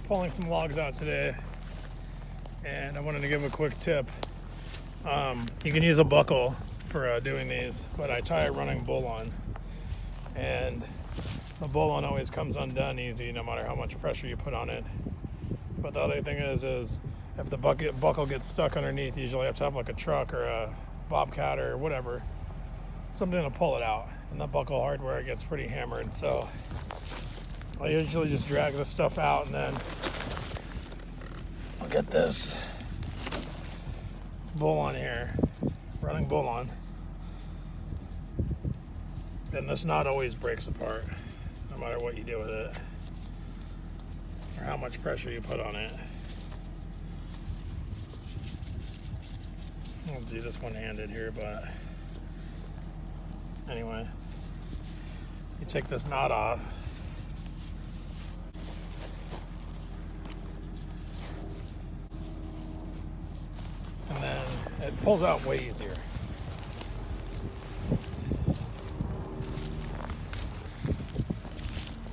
pulling some logs out today, and I wanted to give a quick tip. You can use a buckle for doing these, but I tie a running bowline, and the bowline always comes undone easy no matter how much pressure you put on it. But the other thing is if the buckle gets stuck underneath, you usually have to have like a truck or a bobcat or whatever, something to pull it out. And the buckle hardware gets pretty hammered, so I usually just drag this stuff out, and then I'll get this bowline here, running bowline, and this knot always breaks apart no matter what you do with it or how much pressure you put on it. I'll do this one-handed here, but anyway, you take this knot off, and then it pulls out way easier.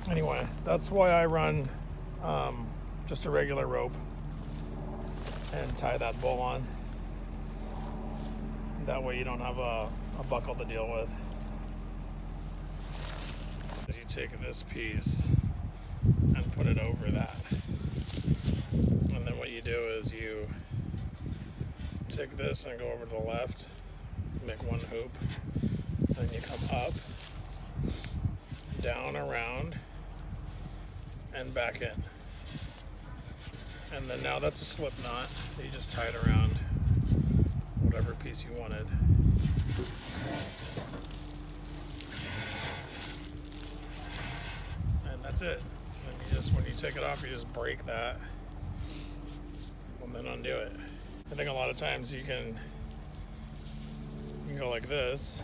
Anyway, that's why I run just a regular rope and tie that bowl on. That way you don't have a buckle to deal with. You take this piece and put it over that. And then what you do is you take this and go over to the left, make one hoop, then you come up, down, around, and back in. And then now that's a slip knot that you just tie it around whatever piece you wanted. And that's it. And you just, when you take it off, you just break that and then undo it. I think a lot of times you can go like this.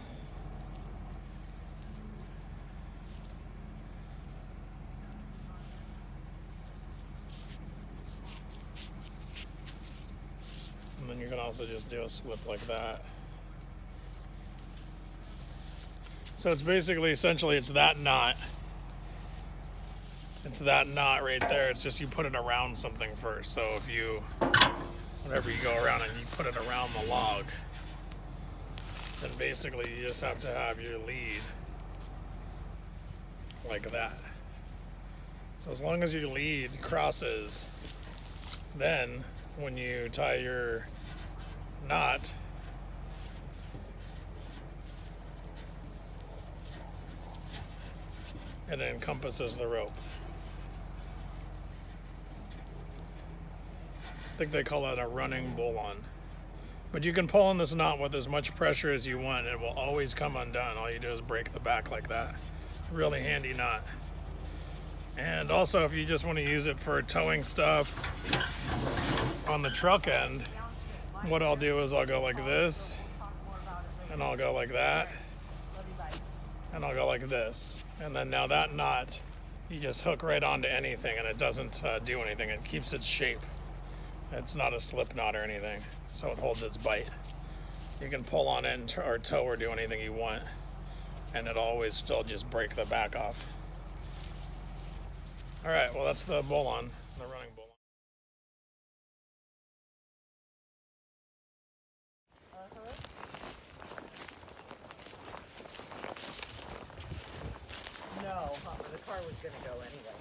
And then you can also just do a slip like that. So it's basically, essentially, it's that knot. It's that knot right there. It's just you put it around something first. So if you, whenever you go around and you put it around the log, then basically you just have to have your lead like that. So as long as your lead crosses, then when you tie your knot, it encompasses the rope. I think they call it a running bowline. But you can pull on this knot with as much pressure as you want, and it will always come undone. All you do is break the back like that. Really handy knot. And also, if you just want to use it for towing stuff on the truck end, what I'll do is I'll go like this, and I'll go like that, and I'll go like this. And then now that knot, you just hook right onto anything, and it doesn't do anything. It keeps its shape. It's not a slip knot or anything, so it holds its bite. You can pull on it or tow or do anything you want, and it'll always still just break the back off. All right, well, that's the bowline, the running bowline. No, the car was going to go anyway.